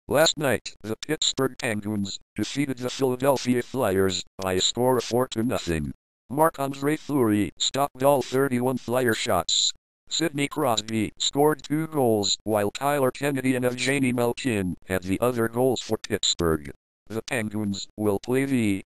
Last night, the Pittsburgh Penguins defeated the Philadelphia Flyers by a score of 4-0. Marc-Andre Fleury stopped all 31 Flyer shots. Sidney Crosby scored 2 goals, while Tyler Kennedy and Evgeny Malkin had the other goals for Pittsburgh. The Penguins will play the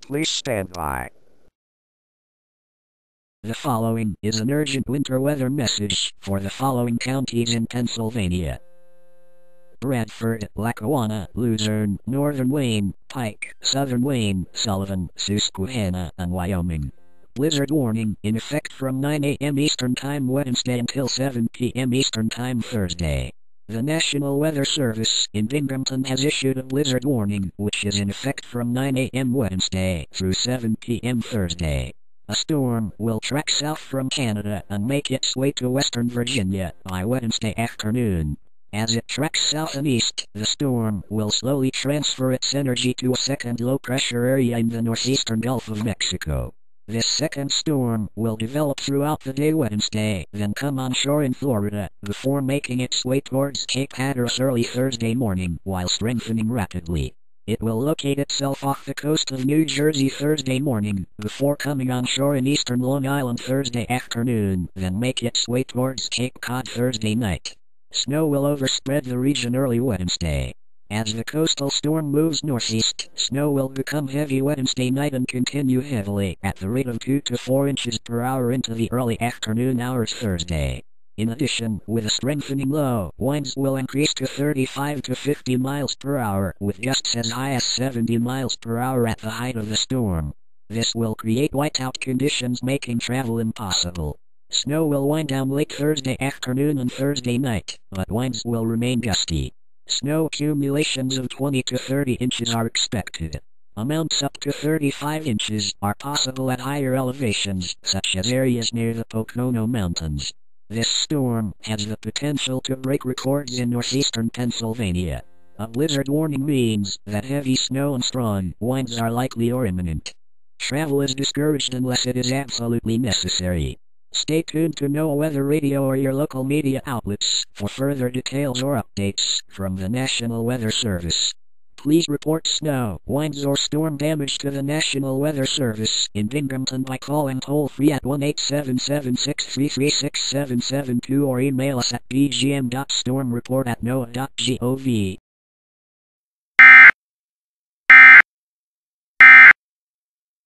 Please stand by. The following is an urgent winter weather message for the following counties in Pennsylvania: Bradford, Lackawanna, Luzerne, Northern Wayne, Pike, Southern Wayne, Sullivan, Susquehanna, and Wyoming. Blizzard warning in effect from 9 a.m. Eastern Time Wednesday until 7 p.m. Eastern Time Thursday. The National Weather Service in Binghamton has issued a blizzard warning, which is in effect from 9 a.m. Wednesday through 7 p.m. Thursday. A storm will track south from Canada and make its way to western Virginia by Wednesday afternoon. As it tracks south and east, the storm will slowly transfer its energy to a second low-pressure area in the northeastern Gulf of Mexico. This second storm will develop throughout the day Wednesday, then come on shore in Florida, before making its way towards Cape Hatteras early Thursday morning, while strengthening rapidly. It will locate itself off the coast of New Jersey Thursday morning, before coming on shore in eastern Long Island Thursday afternoon, then make its way towards Cape Cod Thursday night. Snow will overspread the region early Wednesday. As the coastal storm moves northeast, snow will become heavy Wednesday night and continue heavily at the rate of 2 to 4 inches per hour into the early afternoon hours Thursday. In addition, with a strengthening low, winds will increase to 35 to 50 miles per hour, with gusts as high as 70 miles per hour at the height of the storm. This will create whiteout conditions, making travel impossible. Snow will wind down late Thursday afternoon and Thursday night, but winds will remain gusty. Snow accumulations of 20 to 30 inches are expected. Amounts up to 35 inches are possible at higher elevations, such as areas near the Pocono Mountains. This storm has the potential to break records in northeastern Pennsylvania. A blizzard warning means that heavy snow and strong winds are likely or imminent. Travel is discouraged unless it is absolutely necessary. Stay tuned to NOAA Weather Radio or your local media outlets for further details or updates from the National Weather Service. Please report snow, winds, or storm damage to the National Weather Service in Binghamton by calling toll-free at 1-877-633-6772 or email us at bgm.stormreport@noaa.gov.